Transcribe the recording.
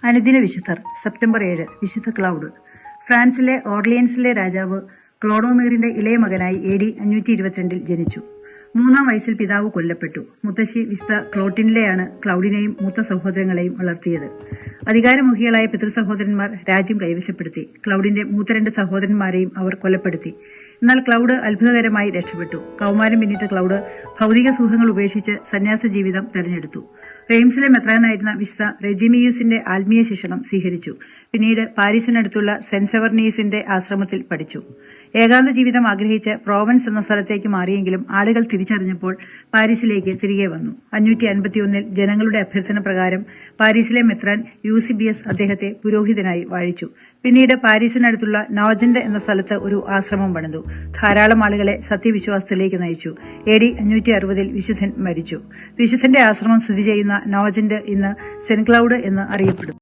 അനുദിന വിശുദ്ധർ സെപ്റ്റംബർ 7 വിശുദ്ധ ക്ലൗഡ്. ഫ്രാൻസിലെ ഓർലിയൻസിലെ രാജാവ് ക്ലോഡോമീറിന്റെ ഇളയ മകനായി AD 522 ജനിച്ചു. 3-ാം വയസ്സിൽ പിതാവ് കൊല്ലപ്പെട്ടു. മുത്തശ്ശി വിസ്ത ക്ലോട്ടിനിലെയാണ് ക്ലൗഡിനെയും മൂത്ത സഹോദരങ്ങളെയും വളർത്തിയത്. അധികാരമുഖികളായ പിതൃസഹോദരന്മാർ രാജ്യം കൈവശപ്പെടുത്തി. ക്ലൗഡിന്റെ മൂത്ത 2 സഹോദരന്മാരെയും അവർ കൊലപ്പെടുത്തി. എന്നാൽ ക്ലൗഡ് അത്ഭുതകരമായി രക്ഷപ്പെട്ടു. കൗമാരം പിന്നിട്ട ക്ലൗഡ് ഭൗതിക സുഖങ്ങൾ ഉപേക്ഷിച്ച് സന്യാസ ജീവിതം തെരഞ്ഞെടുത്തു. റെയിംസിലെ മെത്രാനായിരുന്ന വിസ്ത റെജിമിയൂസിന്റെ ആത്മീയ ശിക്ഷണം സ്വീകരിച്ചു. പിന്നീട് പാരീസിനടുത്തുള്ള സെന്റ് സെവർണീസിന്റെ ആശ്രമത്തിൽ പഠിച്ചു. ഏകാന്ത ജീവിതം ആഗ്രഹിച്ച് പ്രോവൻസ് എന്ന സ്ഥലത്തേക്ക് മാറിയെങ്കിലും ആളുകൾ തിരിച്ചറിഞ്ഞപ്പോൾ പാരീസിലേക്ക് തിരികെ വന്നു. 551 ജനങ്ങളുടെ അഭ്യർത്ഥന പ്രകാരം പാരീസിലെ മെത്രാൻ യൂസിബിയസ് അദ്ദേഹത്തെ പുരോഹിതനായി വാഴിച്ചു. പിന്നീട് പാരീസിനടുത്തുള്ള നോജന്റ് എന്ന സ്ഥലത്ത് ഒരു ആശ്രമം പണിതു. ധാരാളം ആളുകളെ സത്യവിശ്വാസത്തിലേക്ക് നയിച്ചു. AD 560 വിശുദ്ധൻ മരിച്ചു. വിശുദ്ധന്റെ ആശ്രമം സ്ഥിതി ചെയ്യുന്ന നോജന്റ് ഇന്ന് സെന്റ് ക്ലൗഡ് എന്ന് അറിയപ്പെടുന്നു.